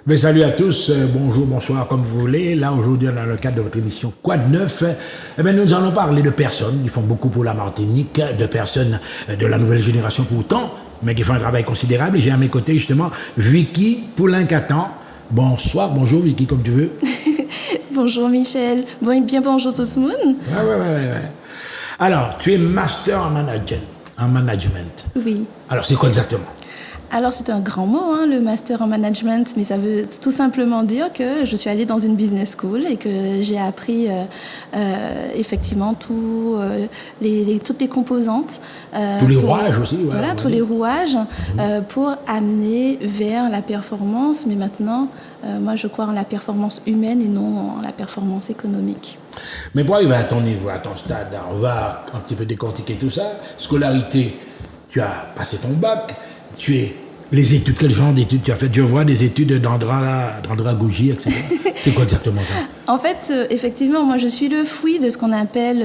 Mais salut à tous, bonjour, bonsoir, comme vous voulez. Là, aujourd'hui, dans le cadre de votre émission Quoi de neuf, nous allons parler de personnes qui font beaucoup pour la Martinique, de personnes de la nouvelle génération pourtant, mais qui font un travail considérable. Et j'ai à mes côtés, justement, Vicky Poulin-Catan. Bonsoir, bonjour Vicky, comme tu veux. Bonjour Michel, bonjour tout le monde. Ouais. Alors, tu es master en management. Oui. Alors, c'est quoi exactement? Alors c'est un grand mot, hein, le master en management, mais ça veut tout simplement dire que je suis allée dans une business school et que j'ai appris effectivement toutes les composantes. Tous les rouages aussi. Ouais, voilà, tous les rouages pour amener vers la performance. Mais maintenant, moi je crois en la performance humaine et non en la performance économique. Mais pour arriver à ton niveau, à ton stade, on va un petit peu décortiquer tout ça. Scolarité, tu as passé ton bac, les études, quel genre d'études tu as fait? Je vois des études d'Andra Gougy, etc. C'est quoi exactement ça? En fait, effectivement, moi je suis le fruit de ce qu'on appelle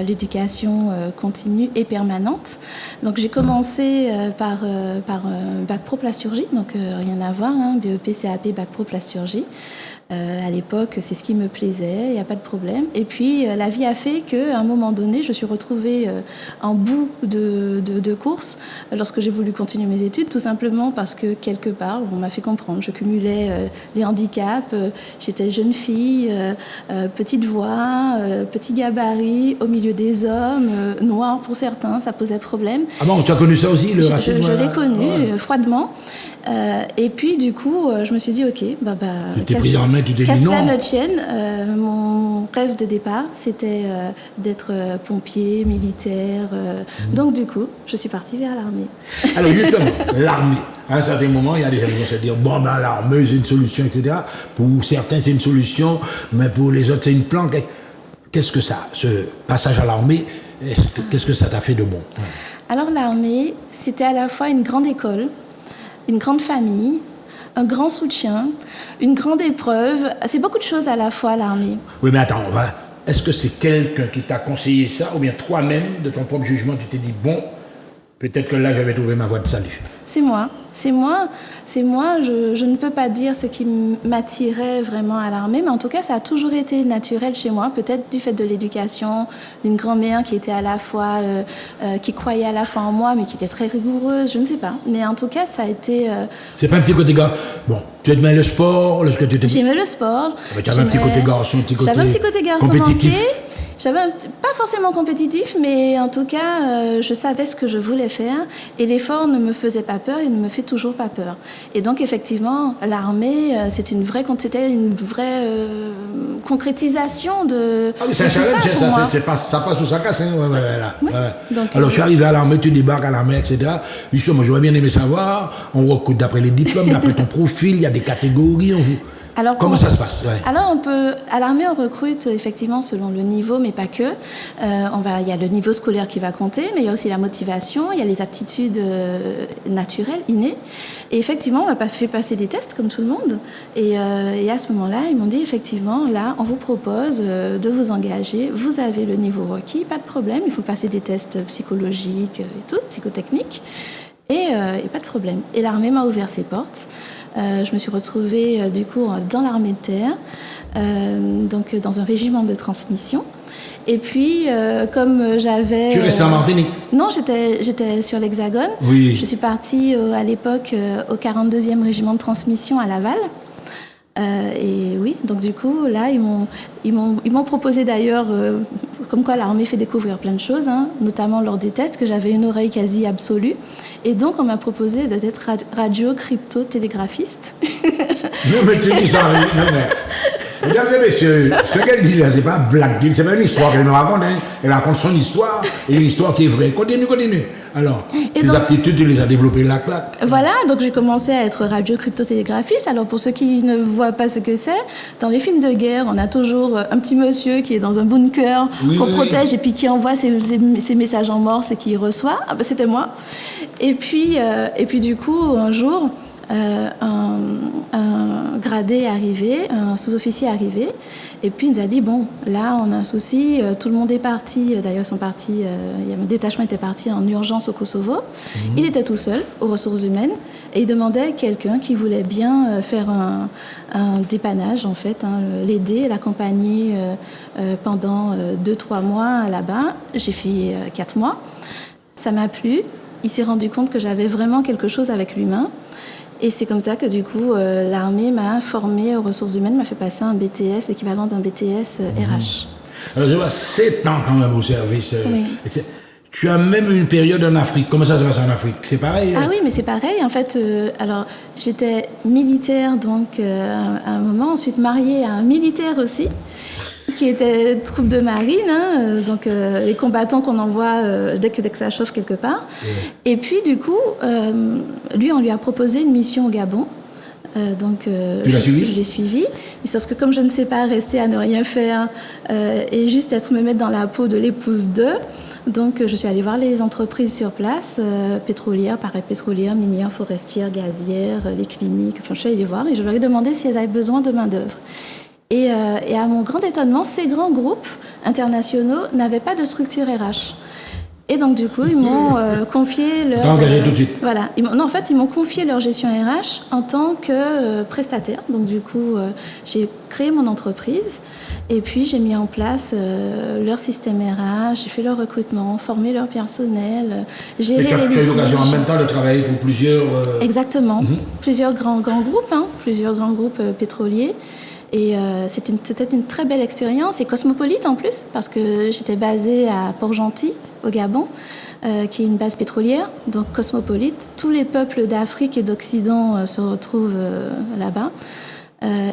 l'éducation continue et permanente. Donc j'ai commencé par un bac pro plasturgie, donc rien à voir, hein, BEP, CAP, bac pro plasturgie. À l'époque, c'est ce qui me plaisait, il n'y a pas de problème. Et puis, la vie a fait qu'à un moment donné, je suis retrouvée en bout de course lorsque j'ai voulu continuer mes études, tout simplement parce que, quelque part, on m'a fait comprendre. Je cumulais les handicaps, j'étais jeune fille, petite voix, petit gabarit, au milieu des hommes, noir pour certains, ça posait problème. Ah bon, tu as connu ça aussi, le racisme? Je l'ai connu froidement. Et puis, du coup, je me suis dit, OK, tu t'es prise en main, tu t'es dit non. Qu'à cela ne tienne, mon rêve de départ, c'était d'être pompier, militaire. Donc, du coup, je suis partie vers l'armée. Alors, justement, l'armée. À un certain moment, il y a des gens qui vont se dire, l'armée, c'est une solution, etc. Pour certains, c'est une solution, mais pour les autres, c'est une planque. Qu'est-ce que ça, ce passage à l'armée, qu'est-ce que ça t'a fait de bon? Alors, l'armée, c'était à la fois une grande école, une grande famille, un grand soutien, une grande épreuve. C'est beaucoup de choses à la fois, l'armée. Oui, mais attends, est-ce que c'est quelqu'un qui t'a conseillé ça, ou bien toi-même, de ton propre jugement, tu t'es dit, bon, peut-être que là, j'avais trouvé ma voie de salut? C'est moi. Je ne peux pas dire ce qui m'attirait vraiment à l'armée, mais en tout cas, ça a toujours été naturel chez moi, peut-être du fait de l'éducation, d'une grand-mère qui était à la fois, qui croyait à la fois en moi, mais qui était très rigoureuse, je ne sais pas. Mais en tout cas, ça a été... C'est pas un petit côté gars. Bon, tu aimais le sport, J'aimais le sport. Tu avais un petit côté garçon, J'avais un petit côté garçon compétitif. Manqué. Pas forcément compétitif, mais en tout cas, je savais ce que je voulais faire et l'effort ne me faisait pas peur et ne me fait toujours pas peur. Et donc, effectivement, l'armée, c'était une vraie concrétisation de. Ah oui, c'est un challenge, ça passe ou ça casse. Hein, oui. Donc, alors, tu arrives à l'armée, tu débarques à l'armée, etc. Justement, j'aurais bien aimé savoir, on recrute d'après les diplômes, d'après ton profil, il y a des catégories, comment ça se passe? Alors, à l'armée, on recrute effectivement selon le niveau, mais pas que. Il y a le niveau scolaire qui va compter, mais il y a aussi la motivation, il y a les aptitudes naturelles, innées. Et effectivement, on m'a fait passer des tests comme tout le monde. Et à ce moment-là, ils m'ont dit effectivement, là, on vous propose de vous engager. Vous avez le niveau requis, pas de problème. Il faut passer des tests psychologiques et tout, psychotechniques. Et pas de problème. Et l'armée m'a ouvert ses portes. Je me suis retrouvée du coup dans l'armée de terre, donc dans un régiment de transmission. Et puis, comme j'avais... Tu restais en Martinique? Non, j'étais sur l'Hexagone. Oui. Je suis partie à l'époque au 42e régiment de transmission à Laval. Et oui, donc du coup, là, ils m'ont proposé d'ailleurs, comme quoi l'armée fait découvrir plein de choses, hein, notamment lors des tests, que j'avais une oreille quasi absolue. Et donc, on m'a proposé d'être radio-crypto-télégraphiste. Non, mais tu dis ça, non, mais... Regardez, messieurs, ce qu'elle dit là, c'est pas black deal, c'est pas une histoire qu'elle me raconte, hein. Elle raconte son histoire, et une histoire qui est vraie. Continue. Alors, tes aptitudes, tu les as développées là, clac. Voilà, donc j'ai commencé à être radio-crypto-télégraphiste. Alors, pour ceux qui ne voient pas ce que c'est, dans les films de guerre, on a toujours un petit monsieur qui est dans un bunker, qu'on protège, et puis qui envoie ses messages en morse et qui reçoit. Ah ben, c'était moi. Et puis, du coup, un jour... un gradé est arrivé, un sous-officier est arrivé, et puis il nous a dit, bon, là on a un souci, tout le monde est parti, d'ailleurs ils sont partis, le détachement était parti en urgence au Kosovo, il était tout seul aux ressources humaines, et il demandait quelqu'un qui voulait bien faire un dépannage en fait, l'aider, l'accompagner pendant 2-3 mois là-bas. J'ai fait 4 mois, ça m'a plu, il s'est rendu compte que j'avais vraiment quelque chose avec l'humain. Et c'est comme ça que du coup, l'armée m'a formée aux ressources humaines, m'a fait passer un BTS, équivalent d'un BTS RH. Alors je vois 7 ans quand même au service. Oui. Tu as même une période en Afrique. Comment ça se passe en Afrique? C'est pareil? Ah oui, mais c'est pareil. En fait, alors j'étais militaire donc à un moment, ensuite mariée à un militaire aussi, qui était troupe de marine, donc les combattants qu'on envoie dès que ça chauffe quelque part. Et puis du coup, lui, on lui a proposé une mission au Gabon. Tu l'as suivi? Je l'ai suivi, mais sauf que comme je ne sais pas rester à ne rien faire et juste me mettre dans la peau de l'épouse d'eux, donc je suis allée voir les entreprises sur place, pétrolières, pétrolières, minières, forestières, gazières, les cliniques, enfin je suis allée les voir et je leur ai demandé si elles avaient besoin de main d'œuvre. Et à mon grand étonnement, ces grands groupes internationaux n'avaient pas de structure RH. Et donc, du coup, ils m'ont confié leur... T'as engagé tout de suite? Voilà. Ils m'ont confié leur gestion RH en tant que prestataire. Donc, du coup, j'ai créé mon entreprise et puis j'ai mis en place leur système RH, j'ai fait leur recrutement, formé leur personnel, géré les litiges. Tu as eu l'occasion en même temps de travailler pour plusieurs... Exactement. Plusieurs grands groupes, plusieurs grands groupes pétroliers. Et c'était une très belle expérience et cosmopolite en plus, parce que j'étais basée à Port-Gentil, au Gabon, qui est une base pétrolière, donc cosmopolite. Tous les peuples d'Afrique et d'Occident se retrouvent là-bas.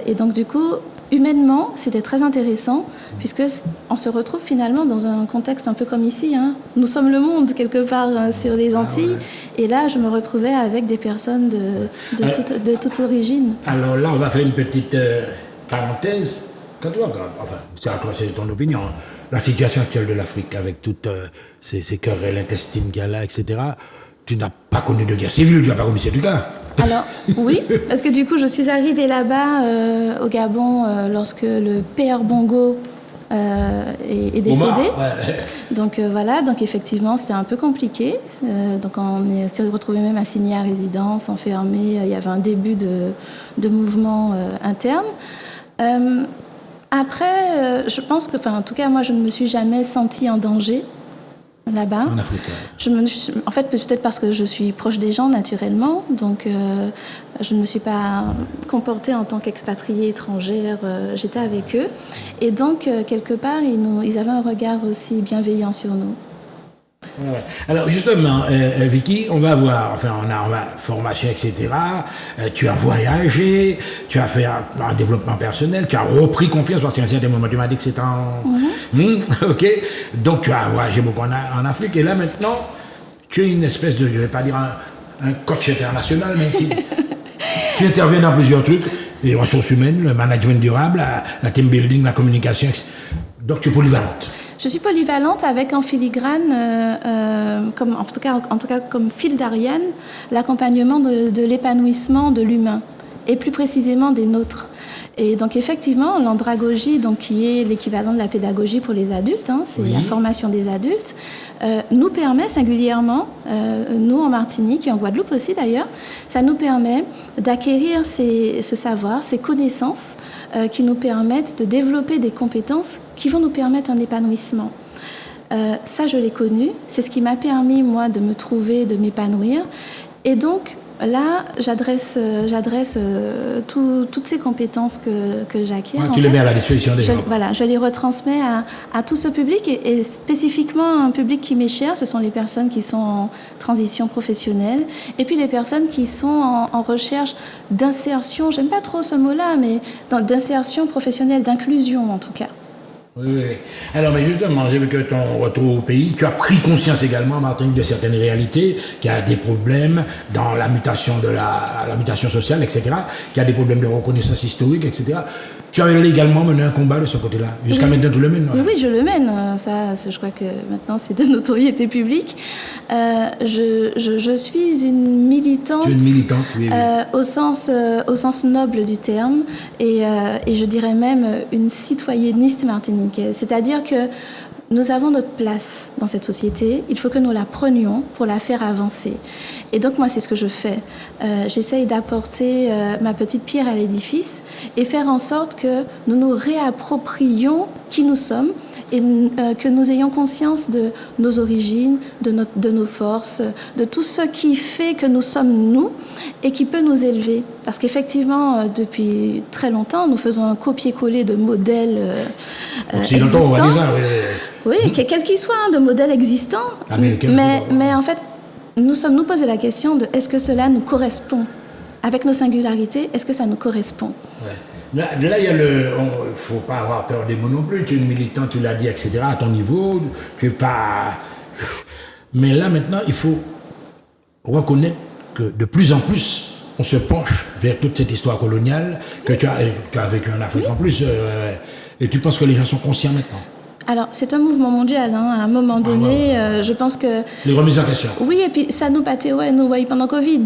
Et donc du coup, humainement, c'était très intéressant, puisque on se retrouve finalement dans un contexte un peu comme ici. Nous sommes le monde, quelque part, sur les Antilles. Ouais. Et là, je me retrouvais avec des personnes de toute origine. Alors là, on va faire une petite... parenthèse, quand tu vois, enfin, c'est à toi, c'est ton opinion, la situation actuelle de l'Afrique avec toutes ces querelles intestines qu'il y a là, etc., tu n'as pas connu de guerre civile, tu n'as pas connu ces trucs-là. Alors, oui, parce que du coup, je suis arrivée là-bas, au Gabon, lorsque le père Bongo est décédé. Ouais. Donc voilà, donc effectivement, c'était un peu compliqué. Donc on s'est retrouvé même assigné à résidence, enfermé. Il y avait un début de mouvement interne. Après, je pense que, en tout cas, moi, je ne me suis jamais sentie en danger là-bas. En Afrique. En fait, peut-être parce que je suis proche des gens naturellement, donc je ne me suis pas comportée en tant qu'expatriée étrangère. J'étais avec eux, et donc quelque part, ils avaient un regard aussi bienveillant sur nous. Ouais. Alors justement, Vicky, on va voir, enfin on a formation, etc. Tu as voyagé, tu as fait un développement personnel, tu as repris confiance parce qu'à un certain moment tu m'as dit que c'était ok. Donc tu as voyagé beaucoup en Afrique et là maintenant tu es une espèce de, je vais pas dire un coach international, mais tu interviens dans plusieurs trucs, les ressources humaines, le management durable, la team building, la communication. Donc tu es polyvalente. Je suis polyvalente avec en filigrane, en tout cas comme fil d'Ariane, l'accompagnement de l'épanouissement de l'humain, et plus précisément des nôtres. Et donc effectivement, l'andragogie, donc qui est l'équivalent de la pédagogie pour les adultes, c'est la formation des adultes, nous permet singulièrement, nous en Martinique et en Guadeloupe aussi d'ailleurs, ça nous permet d'acquérir ce savoir, ces connaissances qui nous permettent de développer des compétences qui vont nous permettre un épanouissement. Ça, je l'ai connu, c'est ce qui m'a permis, moi, de me trouver, de m'épanouir. Et donc, là, j'adresse toutes ces compétences que j'acquiers. Tu les mets à la disposition des gens. Voilà, je les retransmets à tout ce public et spécifiquement un public qui m'est cher, ce sont les personnes qui sont en transition professionnelle et puis les personnes qui sont en recherche d'insertion, j'aime pas trop ce mot-là, mais d'insertion professionnelle, d'inclusion en tout cas. Oui. Alors, mais justement, j'ai vu que ton retour au pays, tu as pris conscience également, Martinique, de certaines réalités, qu'il y a des problèmes dans la mutation la mutation sociale, etc., qu'il y a des problèmes de reconnaissance historique, etc. Tu as légalement mené un combat de ce côté-là. Jusqu'à maintenant, tu le mènes. Oui, je le mène. Je crois que maintenant, c'est de notoriété publique. Je suis une militante. Tu es une militante, oui. Au sens noble du terme. Et je dirais même une citoyenniste martiniquaise. C'est-à-dire que nous avons notre place dans cette société. Il faut que nous la prenions pour la faire avancer. Et donc, moi, c'est ce que je fais. J'essaye d'apporter ma petite pierre à l'édifice et faire en sorte que nous nous réapproprions qui nous sommes et que nous ayons conscience de nos origines, de nos forces, de tout ce qui fait que nous sommes nous et qui peut nous élever. Parce qu'effectivement, depuis très longtemps, nous faisons un copier-coller de modèles existants. On voit déjà, oui, quel qu'il soit, de modèles existants. Mais en fait, nous sommes nous poser la question de est-ce que cela nous correspond avec nos singularités, est-ce que ça nous correspond? Ouais. Là, il y a il faut pas avoir peur des mots non plus. Tu es une militante, tu l'as dit, etc. À ton niveau, tu es pas. Mais là, maintenant, il faut reconnaître que de plus en plus, on se penche vers toute cette histoire coloniale que tu as vécu en Afrique en plus. Et tu penses que les gens sont conscients maintenant? Alors, c'est un mouvement mondial. À un moment donné, je pense que... Les remises en question. Oui, et puis ça nous battait, nous voyons pendant Covid.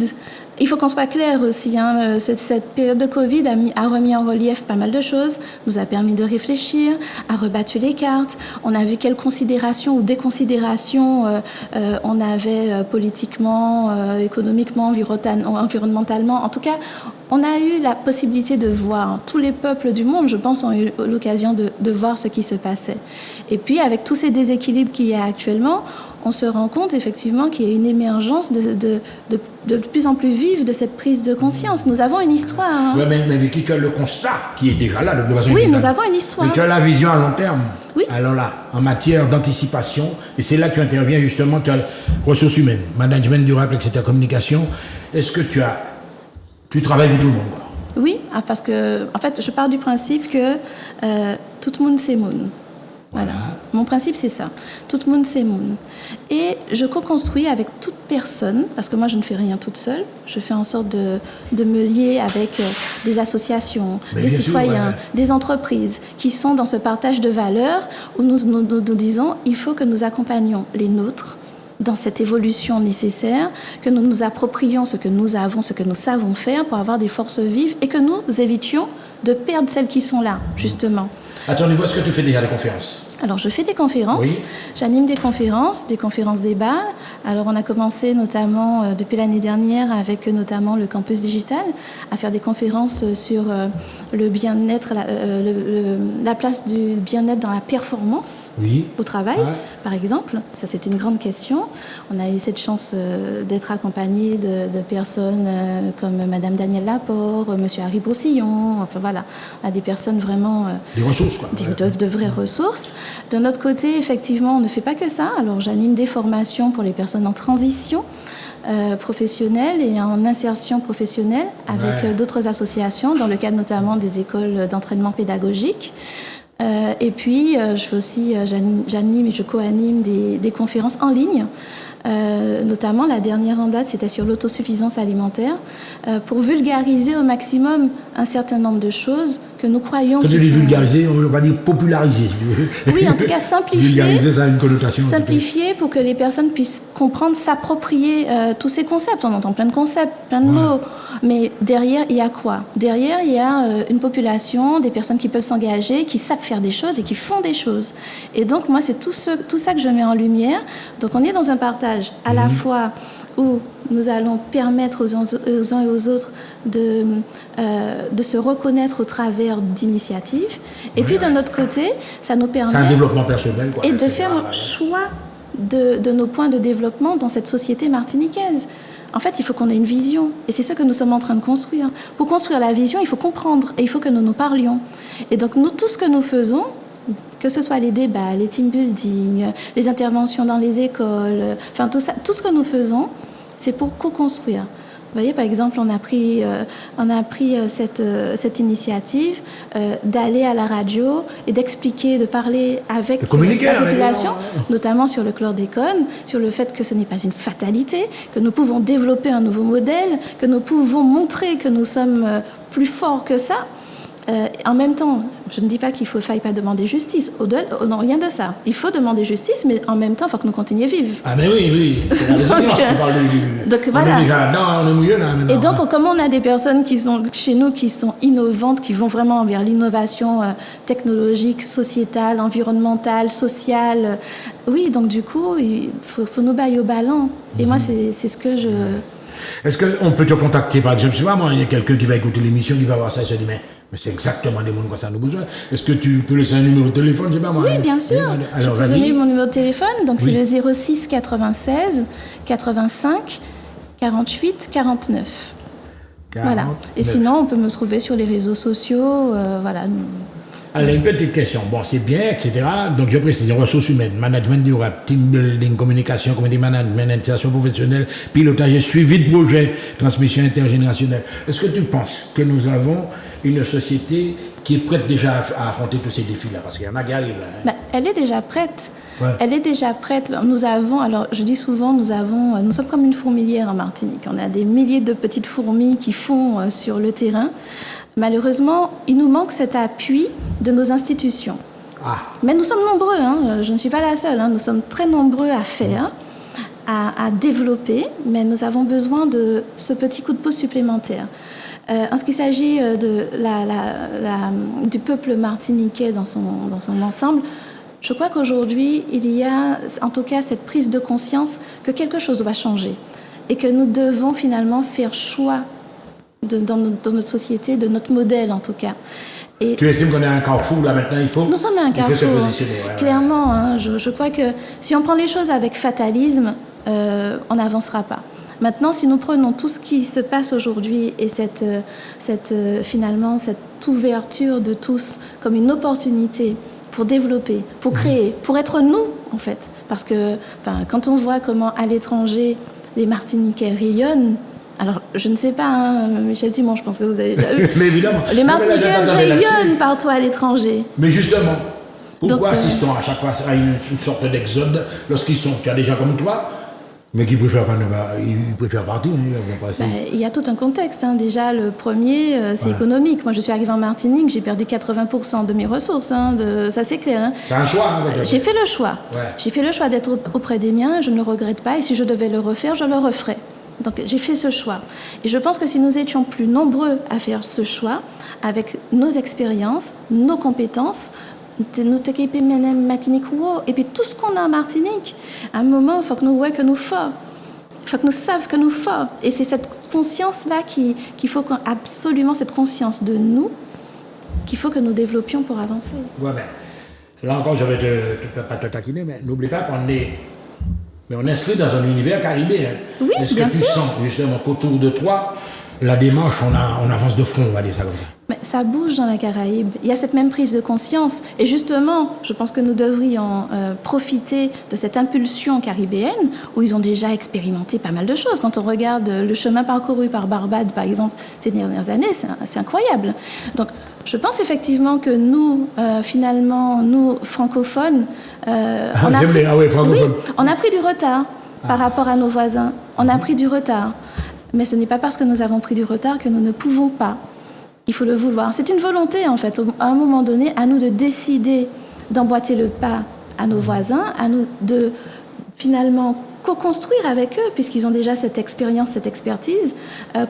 Il faut qu'on soit clair aussi. Cette période de Covid a remis en relief pas mal de choses, nous a permis de réfléchir, a rebattu les cartes. On a vu quelles considérations ou déconsidérations on avait politiquement, économiquement, environnementalement. En tout cas, on a eu la possibilité de voir. Tous les peuples du monde, je pense, ont eu l'occasion de voir ce qui se passait. Et puis, avec tous ces déséquilibres qu'il y a actuellement, on se rend compte effectivement qu'il y a une émergence de plus en plus vive de cette prise de conscience. Nous avons une histoire. Oui, mais tu as le constat qui est déjà là, de façon Oui, évidente. nous avons une histoire. Mais tu as la vision à long terme. Oui. Alors là, en matière d'anticipation, et c'est là que tu interviens justement, tu as ressources humaines, management durable, etc., communication. Est-ce que tu travailles pour tout le monde, quoi? Oui, parce que, en fait, je pars du principe que tout le monde c'est monde. Voilà. Mon principe, c'est ça. Tout le monde, c'est monde. Et je co-construis avec toute personne, parce que moi, je ne fais rien toute seule. Je fais en sorte de me lier avec des associations, des citoyens, des entreprises qui sont dans ce partage de valeurs où nous disons il faut que nous accompagnions les nôtres dans cette évolution nécessaire, que nous nous approprions ce que nous avons, ce que nous savons faire pour avoir des forces vives et que nous évitions de perdre celles qui sont là, justement. À ton niveau, est-ce que tu fais déjà des conférences? Alors, je fais des conférences. Oui. J'anime des conférences débats. Alors, on a commencé notamment depuis l'année dernière avec notamment le campus digital à faire des conférences sur le bien-être, la place du bien-être dans la performance au travail, par exemple. Ça, c'est une grande question. On a eu cette chance d'être accompagné de personnes comme Madame Danielle Laporte, Monsieur Harry Broussillon. Enfin, voilà. On a des personnes vraiment... des ressources, quoi. De vraies ressources. De notre côté, effectivement, on ne fait pas que ça. Alors, j'anime des formations pour les personnes en transition professionnelle et en insertion professionnelle avec d'autres associations, dans le cadre notamment des écoles d'entraînement pédagogique. Et puis, je fais aussi, j'anime et je co-anime des conférences en ligne. Notamment, la dernière en date, c'était sur l'autosuffisance alimentaire, pour vulgariser au maximum un certain nombre de choses que nous croyons... Quand tu dis vulgariser, on va dire populariser. Oui, en tout cas, simplifier. Vulgariser, ça a une connotation. Simplifier pour que les personnes puissent comprendre, s'approprier tous ces concepts. On entend plein de concepts, plein de mots. Mais derrière, il y a quoi? Derrière, il y a une population, des personnes qui peuvent s'engager, qui savent faire des choses et qui font des choses. Et donc, moi, c'est tout ça que je mets en lumière. Donc, on est dans un partage à la fois où nous allons permettre aux uns et aux autres de se reconnaître au travers d'initiatives. Et puis, d'un autre côté, ça nous permet... C'est un développement personnel, quoi. Et de faire un choix de nos points de développement dans cette société martiniquaise. En fait, il faut qu'on ait une vision. Et c'est ce que nous sommes en train de construire. Pour construire la vision, il faut comprendre. Et il faut que nous nous parlions. Et donc, nous, tout ce que nous faisons, que ce soit les débats, les team building, les interventions dans les écoles, enfin tout ça, tout ce que nous faisons, c'est pour co-construire. Vous voyez, par exemple, on a pris cette initiative d'aller à la radio et d'expliquer, de parler avec la population, notamment sur le chlordécone, sur le fait que ce n'est pas une fatalité, que nous pouvons développer un nouveau modèle, que nous pouvons montrer que nous sommes plus forts que ça. En même temps, je ne dis pas qu'il ne faille pas demander justice. Non, rien de ça. Il faut demander justice, mais en même temps, il faut que nous continuions à vivre. Ah mais oui, c'est la résilience qui parle donc voilà. On est déjà là, on est mouillé là maintenant. Et donc, comme on a des personnes qui sont chez nous, qui sont innovantes, qui vont vraiment vers l'innovation technologique, sociétale, environnementale, sociale, oui, donc du coup, il faut nous bailler au ballon. Et moi, c'est ce que je... Est-ce qu'on peut te contacter, par exemple, je sais pas, moi, il y a quelqu'un qui va écouter l'émission, qui va voir ça et se dit, mais c'est exactement des mondes comme ça nous besoin. Est-ce que tu peux laisser un numéro de téléphone, je sais pas moi? Oui, bien sûr. Alors, je peux donner mon numéro de téléphone, donc c'est le 06 96 85 48 49. 49. Voilà. Et sinon, on peut me trouver sur les réseaux sociaux, voilà. Alors, une petite question. Bon, c'est bien, etc. Donc, je précise, ressources humaines, management du rap, team building, communication, community management, intégration professionnelle, pilotage et suivi de projet, transmission intergénérationnelle. Est-ce que tu penses que nous avons une société qui est prête déjà à affronter tous ces défis-là? Parce qu'il y en a qui arrivent là. Hein. Elle est déjà prête. Ouais. Elle est déjà prête. Nous avons, alors je dis souvent, nous sommes comme une fourmilière en Martinique. On a des milliers de petites fourmis qui font sur le terrain. Malheureusement, il nous manque cet appui de nos institutions. Ah. Mais nous sommes nombreux, hein. Je ne suis pas la seule, hein. Nous sommes très nombreux à faire, à développer, mais nous avons besoin de ce petit coup de pouce supplémentaire. En ce qui s'agit du peuple martiniquais dans son ensemble, je crois qu'aujourd'hui, il y a en tout cas cette prise de conscience que quelque chose doit changer et que nous devons finalement faire choix dans notre société, de notre modèle en tout cas. Et tu estimes qu'on est à un carrefour là maintenant, il faut... Nous sommes à un carrefour, clairement. Hein, je crois que si on prend les choses avec fatalisme, on n'avancera pas. Maintenant, si nous prenons tout ce qui se passe aujourd'hui et finalement cette ouverture de tous comme une opportunité pour développer, pour créer, pour être nous en fait, parce que quand on voit comment à l'étranger les Martiniquais rayonnent. Alors, je ne sais pas, hein, Michel Timon, je pense que vous avez déjà vu. Mais évidemment. Les Martiniquais rayonnent partout à l'étranger. Mais justement, pourquoi assistons à chaque fois à une sorte d'exode lorsqu'ils sont, tu as des gens comme toi, mais qui préfèrent ils préfèrent partir, ils vont passer. Il y a tout un contexte. Hein. Déjà, le premier, c'est économique. Moi, je suis arrivée en Martinique, j'ai perdu 80% de mes ressources. Hein, ça, c'est clair. Hein. C'est un choix. Hein, j'ai fait le choix. Ouais. J'ai fait le choix d'être auprès des miens. Je ne le regrette pas. Et si je devais le refaire, je le referais. Donc, j'ai fait ce choix. Et je pense que si nous étions plus nombreux à faire ce choix, avec nos expériences, nos compétences, notre équipe Martinique, et puis tout ce qu'on a en Martinique, à un moment, il faut que nous voyons que nous faisons. Il faut que nous savions que nous faisons. Et c'est cette conscience-là qu'il faut absolument, cette conscience de nous, qu'il faut que nous développions pour avancer. Ouais, ben, là encore, je vais pas te taquiner, mais n'oublie pas qu'on est... Mais on est inscrit dans un univers caribéen. Oui, est-ce bien que tu sûr. sens justement qu'autour de toi, la démarche, on avance de front, on va dire ça comme ça? Mais ça bouge dans la Caraïbe. Il y a cette même prise de conscience. Et justement, je pense que nous devrions profiter de cette impulsion caribéenne où ils ont déjà expérimenté pas mal de choses. Quand on regarde le chemin parcouru par Barbade, par exemple, ces dernières années, c'est incroyable. Donc, je pense effectivement que nous, finalement, nous, francophones, on a pris du retard par rapport à nos voisins. On a pris du retard. Mais ce n'est pas parce que nous avons pris du retard que nous ne pouvons pas. Il faut le vouloir. C'est une volonté, en fait, à un moment donné, à nous de décider d'emboîter le pas à nos voisins, à nous de, finalement, co-construire avec eux, puisqu'ils ont déjà cette expérience, cette expertise,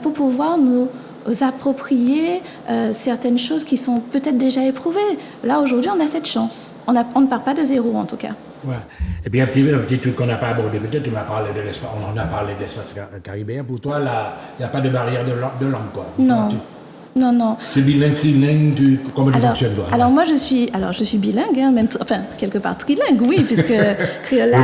pour pouvoir nous approprier certaines choses qui sont peut-être déjà éprouvées. Là, aujourd'hui, on a cette chance. On ne part pas de zéro, en tout cas. Ouais. Et puis un petit truc qu'on n'a pas abordé, peut-être tu m'as parlé de l'espace, on en a parlé de l'espace caribéen. Pour toi, là, il n'y a pas de barrière de langue, quoi. Non. Non. C'est bilingue, trilingue, comment tu fonctionnes, toi? Alors moi, je suis bilingue, hein, même, enfin, quelque part trilingue, oui, puisque créole.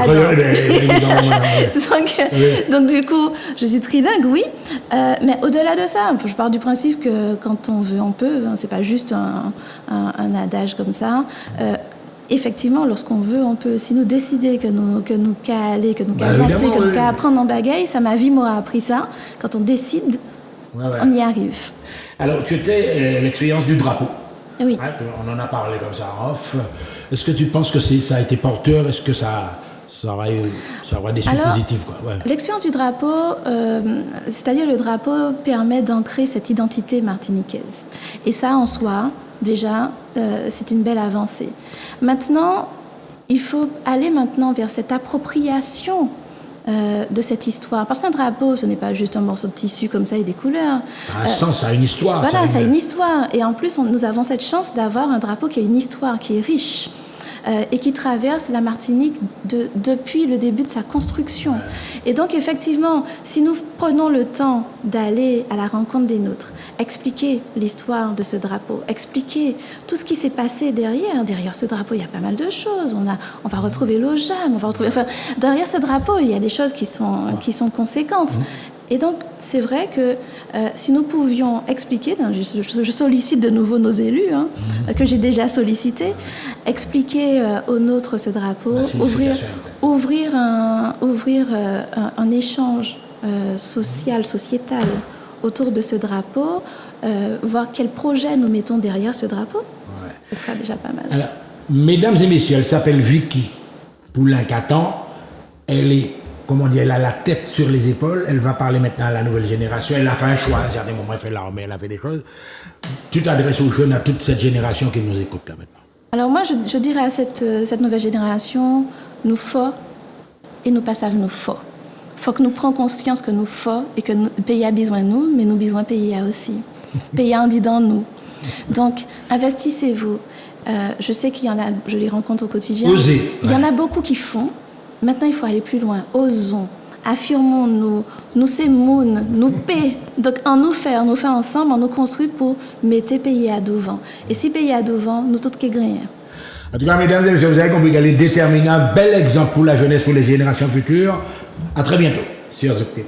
Donc du coup, je suis trilingue, oui. Mais au-delà de ça, je pars du principe que quand on veut, on peut. Hein, c'est pas juste un adage comme ça. Effectivement, lorsqu'on veut, on peut aussi nous décider que nous caler, que nous avancer, que nous apprendre en bagaille. Ça, ma vie m'aura appris ça. Quand on décide, on y arrive. Alors, tu étais l'expérience du drapeau. Oui. Hein, on en a parlé comme ça en off. Est-ce que tu penses que ça a été porteur? Est-ce que ça aura des suites positives, quoi? Ouais. L'expérience du drapeau, c'est-à-dire le drapeau permet d'ancrer cette identité martiniquaise. Et ça, en soi, déjà, c'est une belle avancée. Maintenant, il faut aller maintenant vers cette appropriation de cette histoire. Parce qu'un drapeau, ce n'est pas juste un morceau de tissu comme ça et des couleurs. Un sens, ça a une histoire. Voilà, ça a une histoire. Et en plus, nous avons cette chance d'avoir un drapeau qui a une histoire, qui est riche. Et qui traverse la Martinique depuis le début de sa construction. Et donc, effectivement, si nous prenons le temps d'aller à la rencontre des nôtres, expliquer l'histoire de ce drapeau, expliquer tout ce qui s'est passé derrière ce drapeau, il y a pas mal de choses. On va retrouver l'OJAM, derrière ce drapeau, il y a des choses qui sont conséquentes. Et donc, c'est vrai que si nous pouvions expliquer, je sollicite de nouveau nos élus, que j'ai déjà sollicités, expliquer aux nôtres ce drapeau, ouvrir un échange social, sociétal autour de ce drapeau, voir quel projet nous mettons derrière ce drapeau, ce sera déjà pas mal. Alors, mesdames et messieurs, elle s'appelle Vicky Poulin-Catan, elle a la tête sur les épaules, elle va parler maintenant à la nouvelle génération, elle a fait un choix, à un certain moment, elle fait l'armée, elle a fait des choses. Tu t'adresses aux jeunes, à toute cette génération qui nous écoute là maintenant. Alors moi, je dirais à cette nouvelle génération, nous faut et nous passons nous faut. Faut que nous prenions conscience que nous faut et que le pays a besoin de nous, mais nous besoin de pays aussi. Le pays en dit dans nous. Donc, investissez-vous. Je sais qu'il y en a, je les rencontre au quotidien. Osez. Il y en a beaucoup qui font. Maintenant, il faut aller plus loin. Osons, affirmons-nous, nous c'est moun, nous paix. Donc, en nous faire ensemble, en nous construire pour mettre pays à devant. Et si pays à devant, nous tous qui gagnons. En tout cas, mesdames et messieurs, vous avez compris qu'elle est déterminante, bel exemple pour la jeunesse, pour les générations futures. À très bientôt sur Zouk TV.